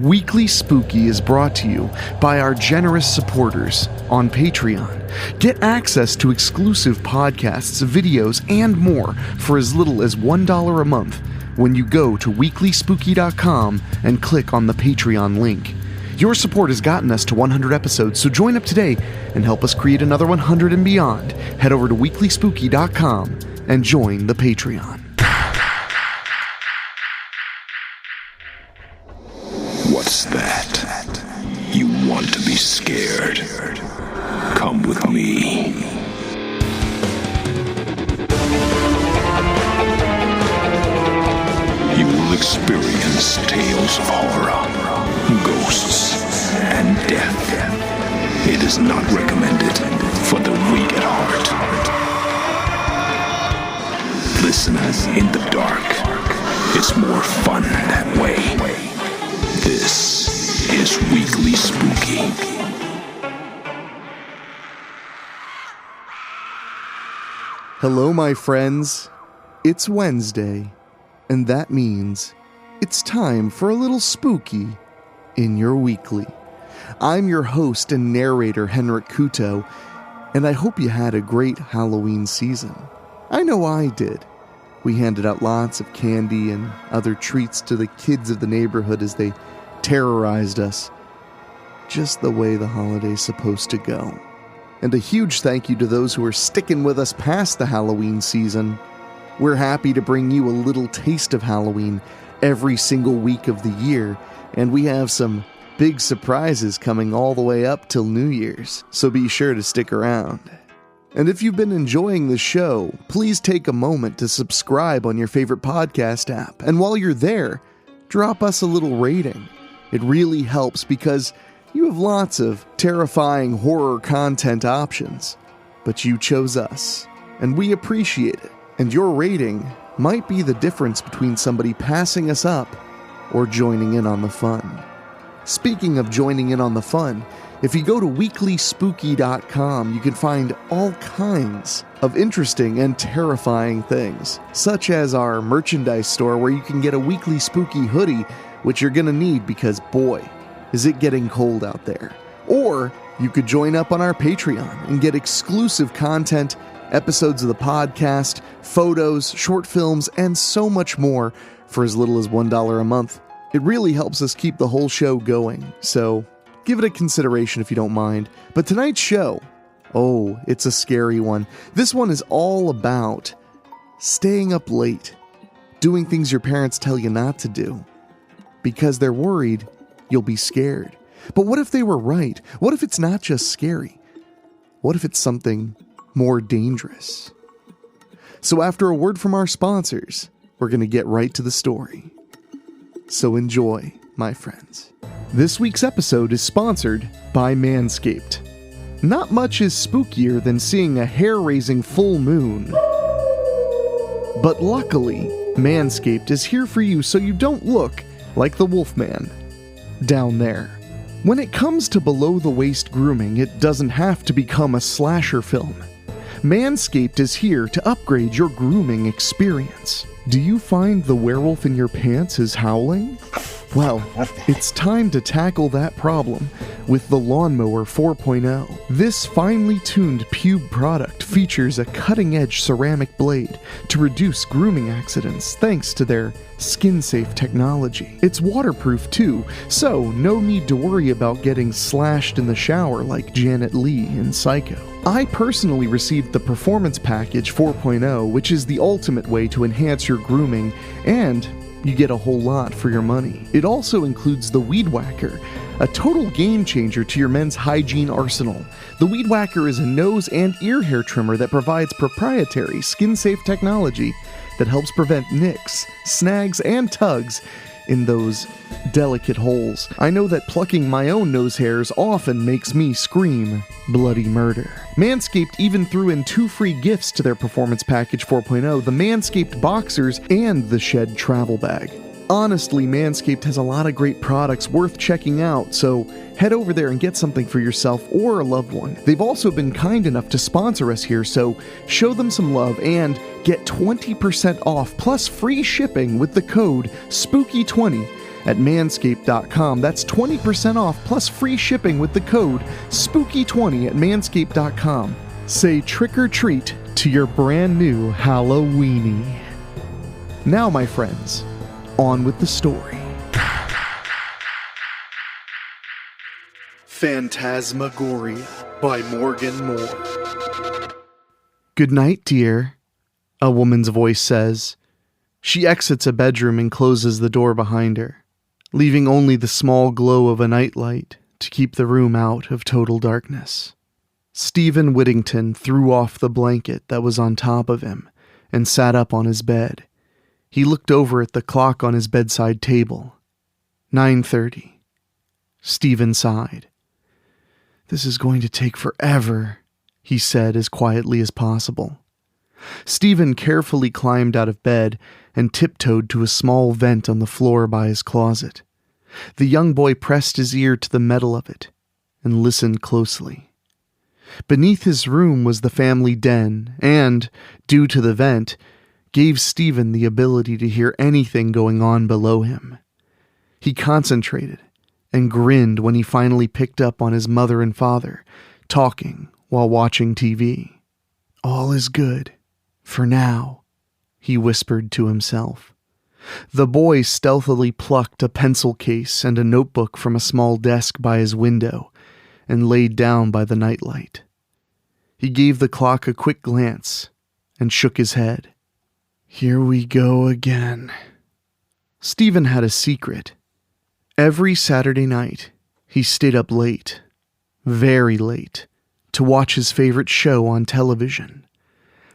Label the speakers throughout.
Speaker 1: Weekly Spooky is brought to you by our generous supporters on Patreon. Get access to exclusive podcasts, videos, and more for as little as $1 a month when you go to WeeklySpooky.com and click on the Patreon link. Your support has gotten us to 100 episodes, so join up today and help us create another 100 and beyond. Head over to WeeklySpooky.com and join the Patreon.
Speaker 2: What's that? You want to be scared? Come with me. You will experience tales of horror, ghosts, and death. It is not recommended for the weak at heart. Listen in the dark. It's more fun that way. This is Weekly Spooky.
Speaker 1: Hello, my friends. It's Wednesday, and that means it's time for a little spooky in your weekly. I'm your host and narrator, Henrik Kuto, and I hope you had a great Halloween season. I know I did. We handed out lots of candy and other treats to the kids of the neighborhood as they terrorized us. Just the way the holiday's supposed to go. And a huge thank you to those who are sticking with us past the Halloween season. We're happy to bring you a little taste of Halloween every single week of the year, and we have some big surprises coming all the way up till New Year's, so be sure to stick around. And if you've been enjoying the show, please take a moment to subscribe on your favorite podcast app. And while you're there, drop us a little rating. It really helps because you have lots of terrifying horror content options. But you chose us, and we appreciate it. And your rating might be the difference between somebody passing us up or joining in on the fun. Speaking of joining in on the fun, if you go to WeeklySpooky.com, you can find all kinds of interesting and terrifying things, such as our merchandise store where you can get a Weekly Spooky hoodie, which you're going to need because, boy, is it getting cold out there. Or you could join up on our Patreon and get exclusive content, episodes of the podcast, photos, short films, and so much more for as little as $1 a month. It really helps us keep the whole show going, so give it a consideration if you don't mind. But tonight's show, oh, it's a scary one. This one is all about staying up late, doing things your parents tell you not to do, because they're worried you'll be scared. But what if they were right? What if it's not just scary? What if it's something more dangerous? So after a word from our sponsors, we're going to get right to the story. So enjoy, my friends. This week's episode is sponsored by Manscaped. Not much is spookier than seeing a hair-raising full moon. But luckily, Manscaped is here for you so you don't look like the Wolfman down there. When it comes to below-the-waist grooming, it doesn't have to become a slasher film. Manscaped is here to upgrade your grooming experience. Do you find the werewolf in your pants is howling? Well, it's time to tackle that problem with the Lawnmower 4.0. This finely tuned pube product features a cutting-edge ceramic blade to reduce grooming accidents thanks to their skin-safe technology. It's waterproof too, so no need to worry about getting slashed in the shower like Janet Leigh in Psycho. I personally received the Performance Package 4.0, which is the ultimate way to enhance your grooming, and you get a whole lot for your money. It also includes the Weed Whacker, a total game changer to your men's hygiene arsenal. The Weed Whacker is a nose and ear hair trimmer that provides proprietary skin-safe technology that helps prevent nicks, snags, and tugs in those delicate holes. I know that plucking my own nose hairs often makes me scream bloody murder. Manscaped even threw in 2 free gifts to their Performance Package 4.0, the Manscaped Boxers and the Shed Travel Bag. Honestly, Manscaped has a lot of great products worth checking out, so head over there and get something for yourself or a loved one. They've also been kind enough to sponsor us here, so show them some love and get 20% off plus free shipping with the code SPOOKY20 at manscaped.com. That's 20% off plus free shipping with the code SPOOKY20 at manscaped.com. Say trick or treat to your brand new Halloweenie. Now, my friends, on with the story. Phantasmagoria by Morgan Moore. "Good night, dear," a woman's voice says. She exits a bedroom and closes the door behind her, leaving only the small glow of a nightlight to keep the room out of total darkness. Stephen Whittington threw off the blanket that was on top of him and sat up on his bed. He looked over at the clock on his bedside table. 9:30. Stephen sighed. "This is going to take forever," he said as quietly as possible. Stephen carefully climbed out of bed and tiptoed to a small vent on the floor by his closet. The young boy pressed his ear to the metal of it and listened closely. Beneath his room was the family den and, due to the vent, gave Stephen the ability to hear anything going on below him. He concentrated and grinned when he finally picked up on his mother and father talking while watching TV. "All is good, for now," he whispered to himself. The boy stealthily plucked a pencil case and a notebook from a small desk by his window and laid down by the nightlight. He gave the clock a quick glance and shook his head. "Here we go again." Stephen had a secret. Every Saturday night, he stayed up late, very late, to watch his favorite show on television,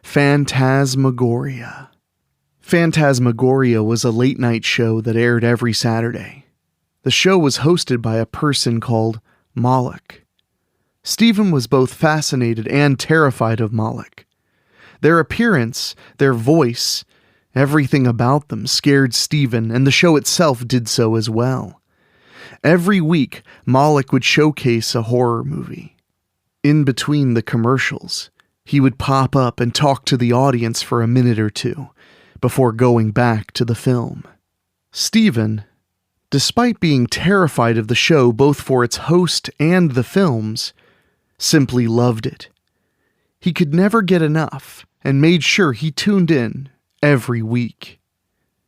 Speaker 1: Phantasmagoria. Phantasmagoria was a late-night show that aired every Saturday. The show was hosted by a person called Moloch. Stephen was both fascinated and terrified of Moloch. Their appearance, their voice, everything about them scared Stephen, and the show itself did so as well. Every week, Moloch would showcase a horror movie. In between the commercials, he would pop up and talk to the audience for a minute or two before going back to the film. Stephen, despite being terrified of the show both for its host and the films, simply loved it. He could never get enough and made sure he tuned in every week.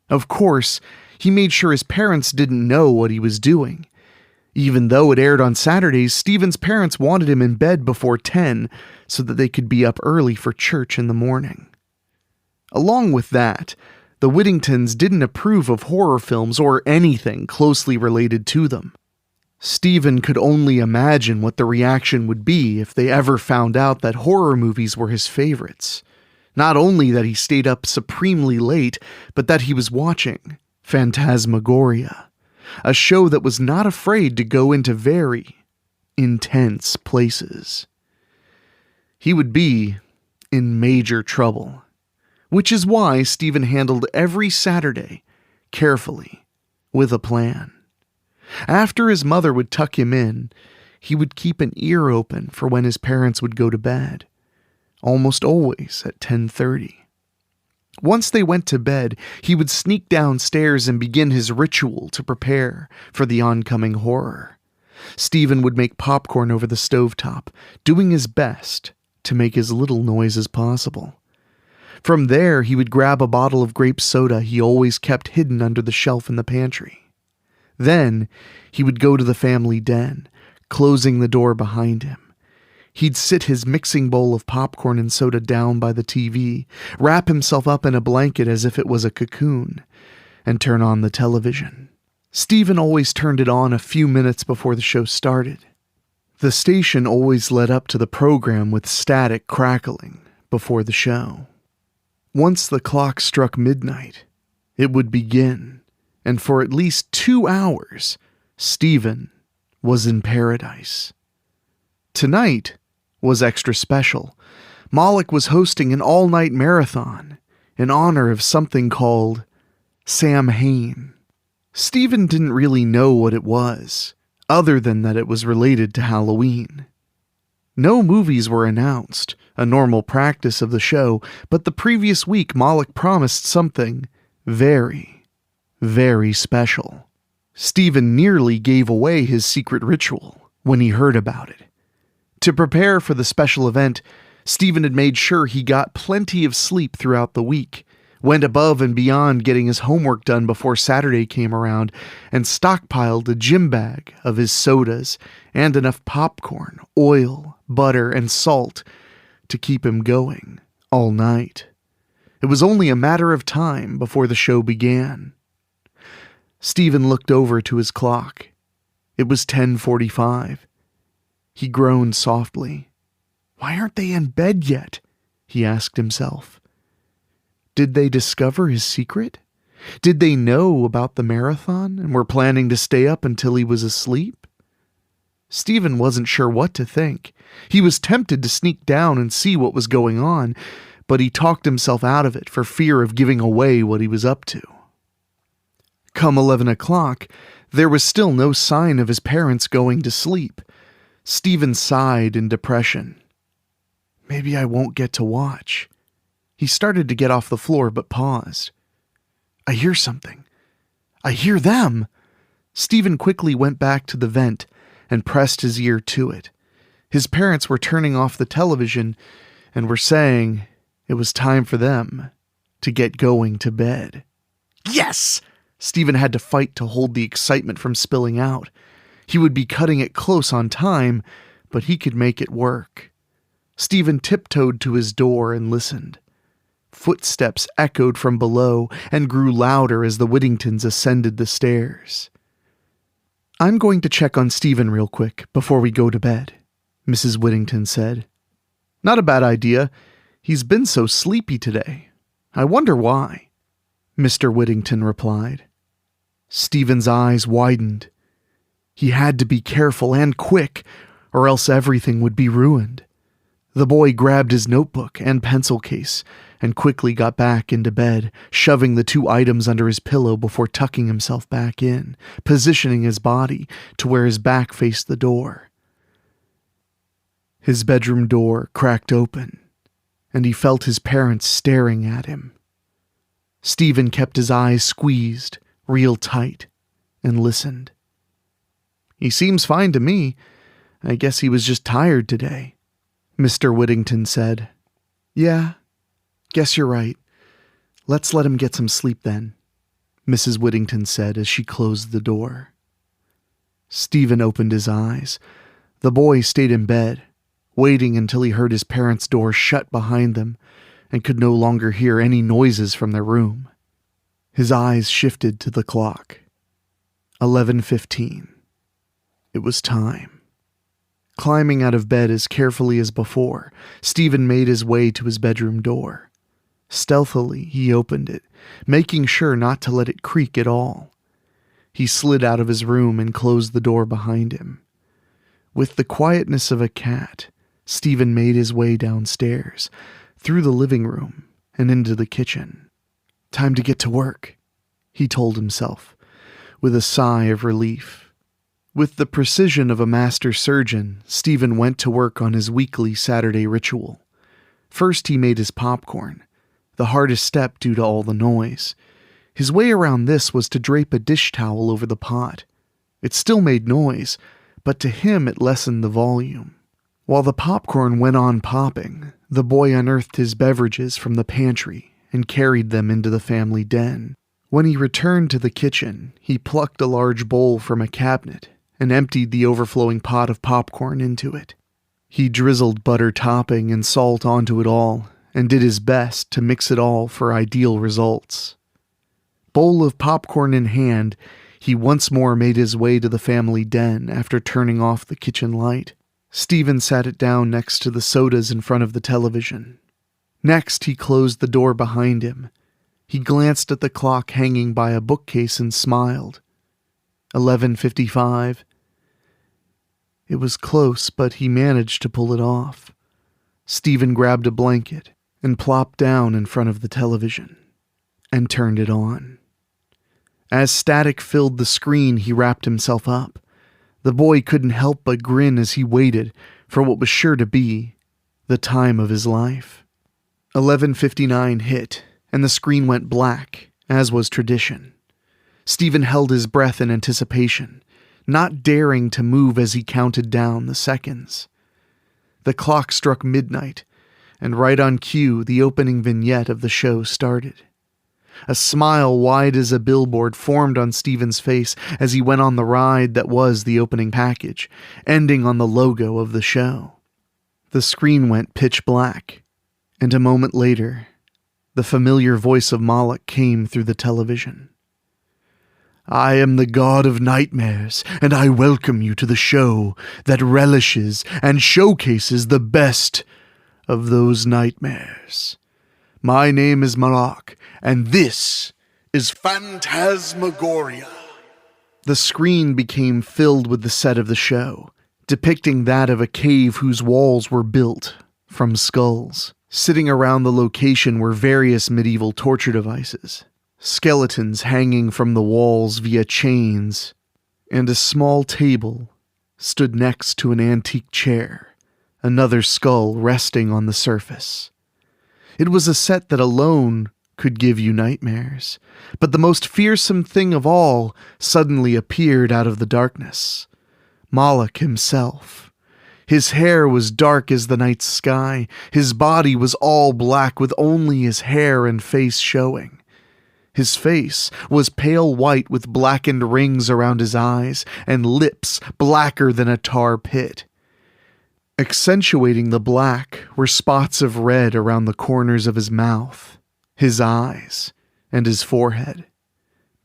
Speaker 1: Of course, he made sure his parents didn't know what he was doing. Even though it aired on Saturdays, Stephen's parents wanted him in bed before 10 so that they could be up early for church in the morning. Along with that, the Whittingtons didn't approve of horror films or anything closely related to them. Stephen could only imagine what the reaction would be if they ever found out that horror movies were his favorites. Not only that he stayed up supremely late, but that he was watching Phantasmagoria, a show that was not afraid to go into very intense places. He would be in major trouble, which is why Stephen handled every Saturday carefully, with a plan. After his mother would tuck him in, he would keep an ear open for when his parents would go to bed, almost always at 10:30. Once they went to bed, he would sneak downstairs and begin his ritual to prepare for the oncoming horror. Stephen would make popcorn over the stovetop, doing his best to make as little noise as possible. From there, he would grab a bottle of grape soda he always kept hidden under the shelf in the pantry. Then, he would go to the family den, closing the door behind him. He'd sit his mixing bowl of popcorn and soda down by the TV, wrap himself up in a blanket as if it was a cocoon, and turn on the television. Stephen always turned it on a few minutes before the show started. The station always led up to the program with static crackling before the show. Once the clock struck midnight, it would begin, and for at least 2 hours, Stephen was in paradise. Tonight was extra special. Moloch was hosting an all-night marathon in honor of something called Samhain. Stephen didn't really know what it was, other than that it was related to Halloween. No movies were announced, a normal practice of the show, but the previous week Moloch promised something very, very special. Stephen nearly gave away his secret ritual when he heard about it. To prepare for the special event, Stephen had made sure he got plenty of sleep throughout the week, went above and beyond getting his homework done before Saturday came around, and stockpiled a gym bag of his sodas and enough popcorn, oil, butter, and salt to keep him going all night. It was only a matter of time before the show began. Stephen looked over to his clock. It was 10:45. He groaned softly. Why aren't they in bed yet? He asked himself. Did they discover his secret? Did they know about the marathon and were planning to stay up until he was asleep? Stephen wasn't sure what to think. He was tempted to sneak down and see what was going on, but he talked himself out of it for fear of giving away what he was up to. Come 11 o'clock, there was still no sign of his parents going to sleep. Stephen sighed in depression. Maybe I won't get to watch. He started to get off the floor but paused. I hear something. I hear them. Stephen quickly went back to the vent and pressed his ear to it. His parents were turning off the television and were saying it was time for them to get going to bed. Yes! Stephen had to fight to hold the excitement from spilling out. He would be cutting it close on time, but he could make it work. Stephen tiptoed to his door and listened. Footsteps echoed from below and grew louder as the Whittingtons ascended the stairs. I'm going to check on Stephen real quick before we go to bed, Mrs. Whittington said. Not a bad idea. He's been so sleepy today. I wonder why, Mr. Whittington replied. Stephen's eyes widened. He had to be careful and quick, or else everything would be ruined. The boy grabbed his notebook and pencil case and quickly got back into bed, shoving the two items under his pillow before tucking himself back in, positioning his body to where his back faced the door. His bedroom door cracked open, and he felt his parents staring at him. Stephen kept his eyes squeezed, real tight, and listened. He seems fine to me. I guess he was just tired today, Mr. Whittington said. Yeah, guess you're right. Let's let him get some sleep then, Mrs. Whittington said as she closed the door. Stephen opened his eyes. The boy stayed in bed, waiting until he heard his parents' door shut behind them and could no longer hear any noises from their room. His eyes shifted to the clock. 11:15. It was time. Climbing out of bed as carefully as before, Stephen made his way to his bedroom door. Stealthily, he opened it, making sure not to let it creak at all. He slid out of his room and closed the door behind him. With the quietness of a cat, Stephen made his way downstairs, through the living room, and into the kitchen. Time to get to work, he told himself, with a sigh of relief. With the precision of a master surgeon, Stephen went to work on his weekly Saturday ritual. First, he made his popcorn, the hardest step due to all the noise. His way around this was to drape a dish towel over the pot. It still made noise, but to him it lessened the volume. While the popcorn went on popping, the boy unearthed his beverages from the pantry and carried them into the family den. When he returned to the kitchen, he plucked a large bowl from a cabinet and emptied the overflowing pot of popcorn into it. He drizzled butter topping and salt onto it all and did his best to mix it all for ideal results. Bowl of popcorn in hand, he once more made his way to the family den after turning off the kitchen light. Stephen sat it down next to the sodas in front of the television. Next, he closed the door behind him. He glanced at the clock hanging by a bookcase and smiled. 11:55. It was close, but he managed to pull it off. Stephen grabbed a blanket and plopped down in front of the television and turned it on. As static filled the screen, he wrapped himself up. The boy couldn't help but grin as he waited for what was sure to be the time of his life. 11:59 hit, and the screen went black, as was tradition. Stephen held his breath in anticipation, not daring to move as he counted down the seconds. The clock struck midnight, and right on cue, the opening vignette of the show started. A smile wide as a billboard formed on Stephen's face as he went on the ride that was the opening package, ending on the logo of the show. The screen went pitch black, and a moment later, the familiar voice of Moloch came through the television. "I am the god of nightmares, and I welcome you to the show that relishes and showcases the best of those nightmares. My name is Moloch, and this is Phantasmagoria." The screen became filled with the set of the show, depicting that of a cave whose walls were built from skulls. Sitting around the location were various medieval torture devices, skeletons hanging from the walls via chains, and a small table stood next to an antique chair, another skull resting on the surface. It was a set that alone could give you nightmares, but the most fearsome thing of all suddenly appeared out of the darkness. Moloch himself. His hair was dark as the night sky. His body was all black with only his hair and face showing. His face was pale white with blackened rings around his eyes and lips blacker than a tar pit. Accentuating the black were spots of red around the corners of his mouth, his eyes, and his forehead.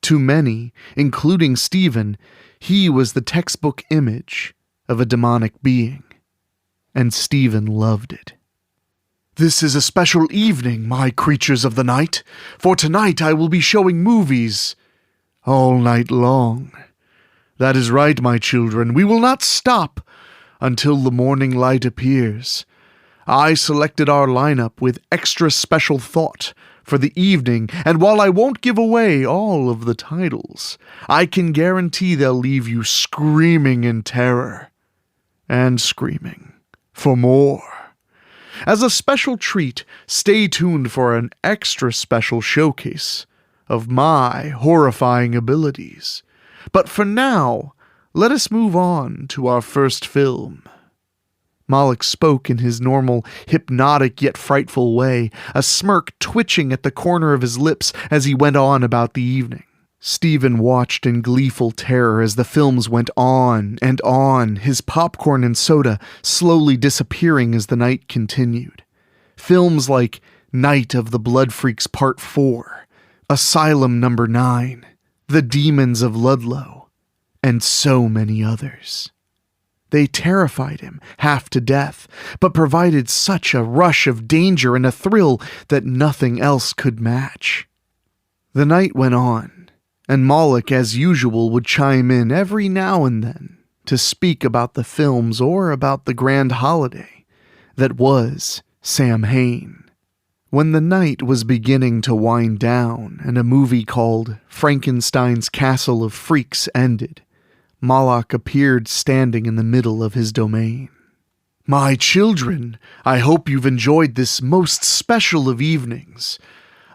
Speaker 1: To many, including Stephen, he was the textbook image of a demonic being. And Stephen loved it. "This is a special evening, my creatures of the night, for tonight I will be showing movies all night long. That is right, my children, we will not stop until the morning light appears. I selected our lineup with extra special thought for the evening, and while I won't give away all of the titles, I can guarantee they'll leave you screaming in terror and screaming for more. As a special treat, stay tuned for an extra special showcase of my horrifying abilities. But for now, let us move on to our first film." Moloch spoke in his normal, hypnotic yet frightful way, a smirk twitching at the corner of his lips as he went on about the evening. Stephen watched in gleeful terror as the films went on, his popcorn and soda slowly disappearing as the night continued. Films like Night of the Blood Freaks Part 4, Asylum No. 9, The Demons of Ludlow, and so many others. They terrified him half to death, but provided such a rush of danger and a thrill that nothing else could match. The night went on, and Moloch, as usual, would chime in every now and then to speak about the films or about the grand holiday that was Samhain. When the night was beginning to wind down and a movie called Frankenstein's Castle of Freaks ended, Moloch appeared standing in the middle of his domain. "My children, I hope you've enjoyed this most special of evenings.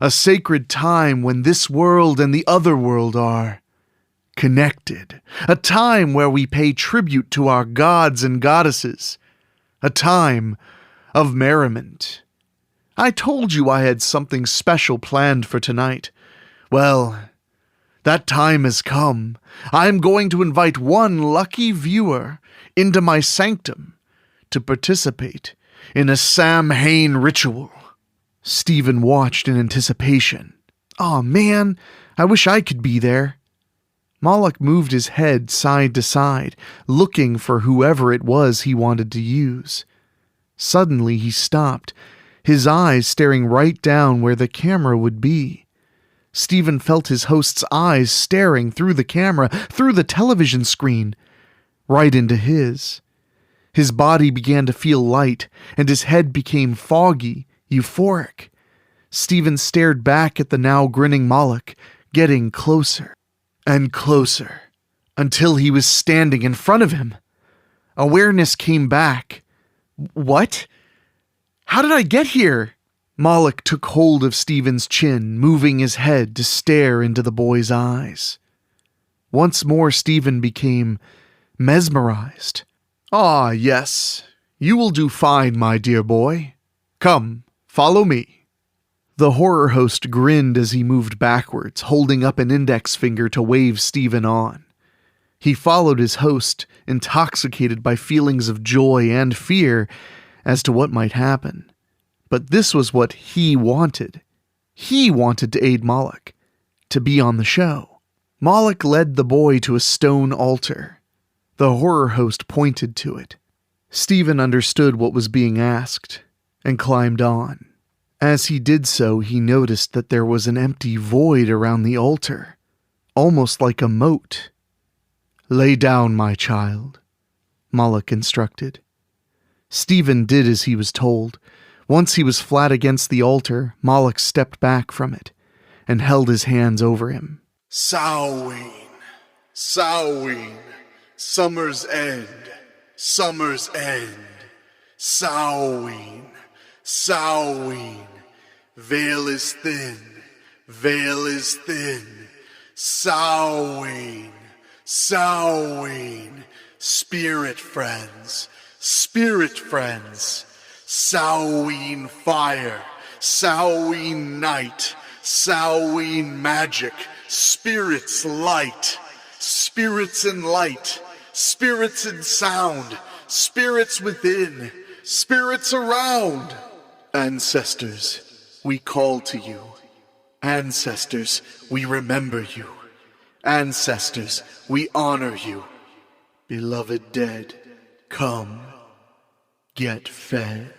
Speaker 1: A sacred time when this world and the other world are connected. A time where we pay tribute to our gods and goddesses. A time of merriment. I told you I had something special planned for tonight. Well, that time has come. I am going to invite one lucky viewer into my sanctum to participate in a Samhain ritual." Stephen watched in anticipation. "Aw, man, I wish I could be there." Moloch moved his head side to side, looking for whoever it was he wanted to use. Suddenly he stopped, his eyes staring right down where the camera would be. Stephen felt his host's eyes staring through the camera, through the television screen, right into his. His body began to feel light, and his head became foggy, euphoric. Stephen stared back at the now grinning Moloch, getting closer and closer, until he was standing in front of him. Awareness came back. "What? How did I get here?" Moloch took hold of Stephen's chin, moving his head to stare into the boy's eyes. Once more Stephen became mesmerized. "Ah, yes, you will do fine, my dear boy. Come, follow me." The horror host grinned as he moved backwards, holding up an index finger to wave Stephen on. He followed his host, intoxicated by feelings of joy and fear as to what might happen. But this was what he wanted. He wanted to aid Moloch, to be on the show. Moloch led the boy to a stone altar. The horror host pointed to it. Stephen understood what was being asked and climbed on. As he did so, he noticed that there was an empty void around the altar, almost like a moat. "Lay down, my child," Moloch instructed. Stephen did as he was told. Once he was flat against the altar, Moloch stepped back from it and held his hands over him.
Speaker 3: "Samhain, Samhain, summer's end, summer's end. Samhain, Samhain, veil is thin, veil is thin. Samhain, Samhain, spirit friends, spirit friends. Samhain fire, Samhain night, Samhain magic, spirits light, spirits in light, spirits in sound, spirits within, spirits around. Ancestors, we call to you. Ancestors, we remember you. Ancestors, we honor you. Beloved dead, come, get fed."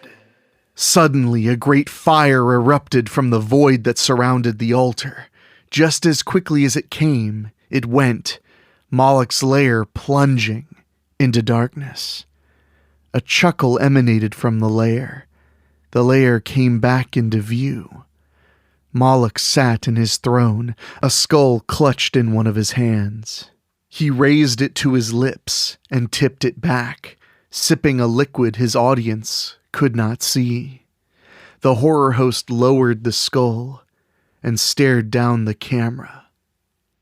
Speaker 1: Suddenly, a great fire erupted from the void that surrounded the altar. Just as quickly as it came, it went, Moloch's lair plunging into darkness. A chuckle emanated from the lair. The lair came back into view. Moloch sat in his throne, a skull clutched in one of his hands. He raised it to his lips and tipped it back, sipping a liquid his audience could not see. The horror host lowered the skull and stared down the camera,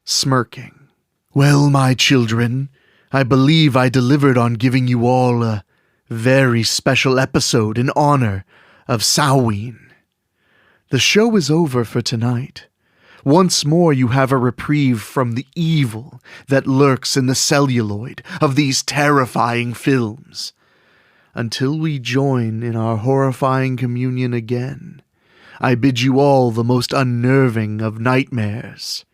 Speaker 1: smirking. "Well, my children, I believe I delivered on giving you all a very special episode in honor of Samhain. The show is over for tonight. Once more you have a reprieve from the evil that lurks in the celluloid of these terrifying films. Until we join in our horrifying communion again, I bid you all the most unnerving of nightmares."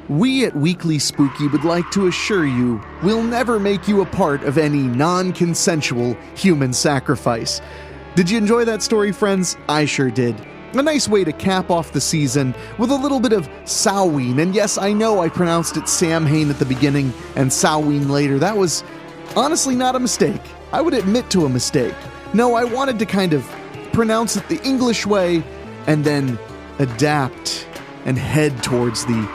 Speaker 1: We at Weekly Spooky would like to assure you we'll never make you a part of any non-consensual human sacrifice. Did you enjoy that story, friends? I sure did. A nice way to cap off the season with a little bit of Samhain. And yes, I know I pronounced it Samhain at the beginning and Samhain later. That was honestly not a mistake. I would admit to a mistake. No, I wanted to kind of pronounce it the English way and then adapt and head towards the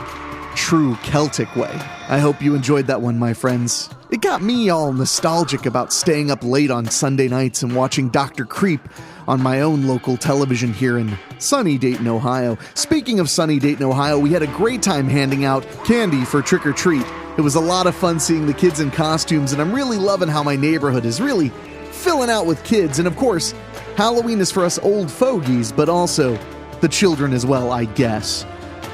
Speaker 1: true Celtic way. I hope you enjoyed that one, my friends. It got me all nostalgic about staying up late on Sunday nights and watching Dr. Creep on my own local television here in sunny Dayton, Ohio. Speaking of sunny Dayton, Ohio, we had a great time handing out candy for Trick or Treat. It was a lot of fun seeing the kids in costumes, and I'm really loving how my neighborhood is really filling out with kids. And of course, Halloween is for us old fogies, but also the children as well, I guess.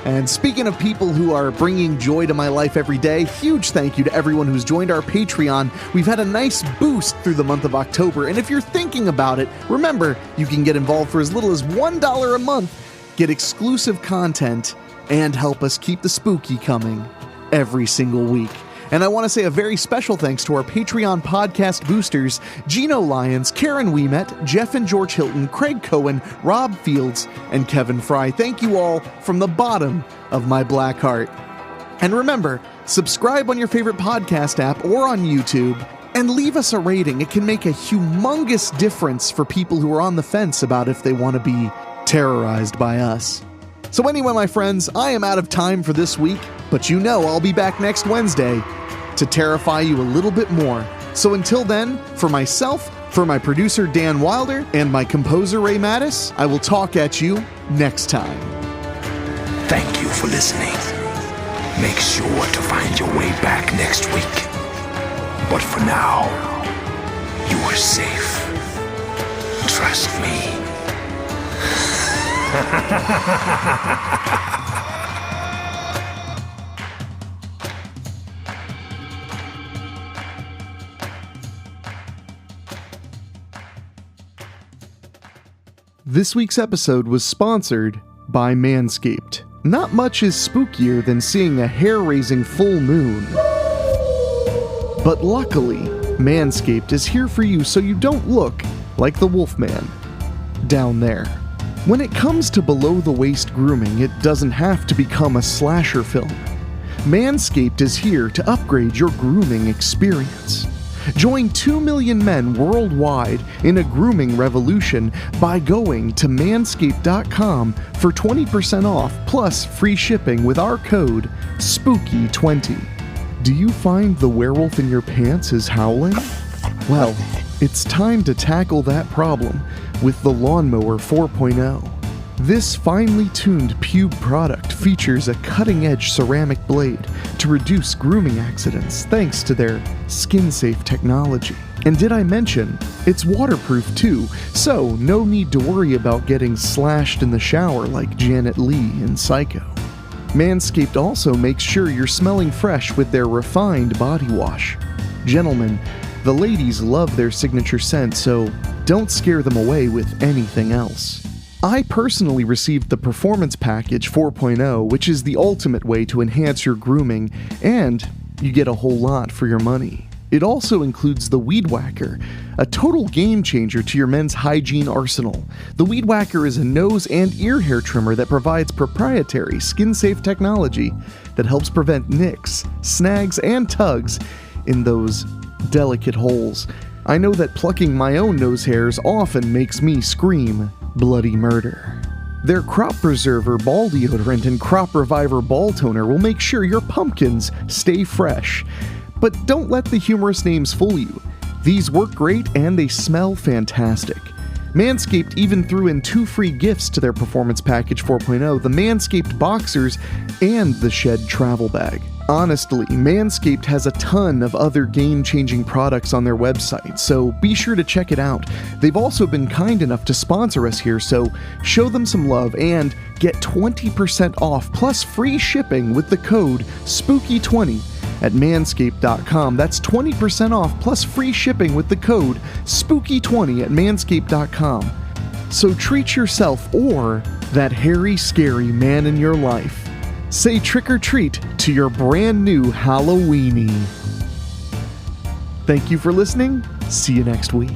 Speaker 1: And speaking of people who are bringing joy to my life every day, huge thank you to everyone who's joined our Patreon. We've had a nice boost through the month of October, and if you're thinking about it, remember, you can get involved for as little as $1 a month, get exclusive content, and help us keep the spooky coming every single week. And I want to say a very special thanks to our Patreon podcast boosters, Gino Lyons, Karen Ouimet, Jeff and George Hilton, Craig Cohen, Rob Fields, and Kevin Fry. Thank you all from the bottom of my black heart. And remember, subscribe on your favorite podcast app or on YouTube, and leave us a rating. It can make a humongous difference for people who are on the fence about if they want to be terrorized by us. So anyway, my friends, I am out of time for this week, but you know I'll be back next Wednesday to terrify you a little bit more. So until then, for myself, For my producer Dan Wilder and my composer Ray Mattis, I will talk at you next time.
Speaker 2: Thank you for listening. Make sure to find your way back next week. But for now, you are safe. Trust me.
Speaker 1: This week's episode was sponsored by Manscaped. Not much is spookier than seeing a hair-raising full moon. But luckily, Manscaped is here for you so you don't look like the Wolfman down there. When it comes to below-the-waist grooming, it doesn't have to become a slasher film. Manscaped is here to upgrade your grooming experience. Join 2 million men worldwide in a grooming revolution by going to manscaped.com for 20% off plus free shipping with our code SPOOKY20. Do you find the werewolf in your pants is howling? Well, it's time to tackle that problem with the Lawnmower 4.0. This finely tuned pube product features a cutting-edge ceramic blade to reduce grooming accidents thanks to their skin-safe technology. And did I mention, it's waterproof too, so no need to worry about getting slashed in the shower like Janet Leigh in Psycho. Manscaped also makes sure you're smelling fresh with their refined body wash. Gentlemen, the ladies love their signature scent, so don't scare them away with anything else. I personally received the Performance Package 4.0, which is the ultimate way to enhance your grooming, and you get a whole lot for your money. It also includes the Weed Whacker, a total game changer to your men's hygiene arsenal. The Weed Whacker is a nose and ear hair trimmer that provides proprietary skin-safe technology that helps prevent nicks, snags, and tugs in those delicate holes. I know that plucking my own nose hairs often makes me scream bloody murder. Their Crop Preserver Ball Deodorant and Crop Reviver Ball Toner will make sure your pumpkins stay fresh. But don't let the humorous names fool you. These work great and they smell fantastic. Manscaped even threw in 2 free gifts to their Performance Package 4.0, the Manscaped Boxers and the Shed Travel Bag. Honestly, Manscaped has a ton of other game-changing products on their website, so be sure to check it out. They've also been kind enough to sponsor us here, so show them some love and get 20% off plus free shipping with the code SPOOKY20 at manscaped.com. That's 20% off plus free shipping with the code SPOOKY20 at manscaped.com. So treat yourself or that hairy, scary man in your life. Say trick or treat to your brand new Halloweenie. Thank you for listening. See you next week.